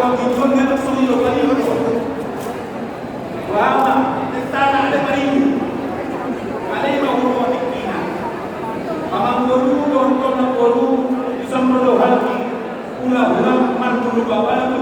Ako gituan nga ng suyo kanino. Wala, nagtana ada pa rin. Alay mahulo ang ikina. Ang guru, doon na guru, isang maluhal. Ulah-ulah, martulubawa,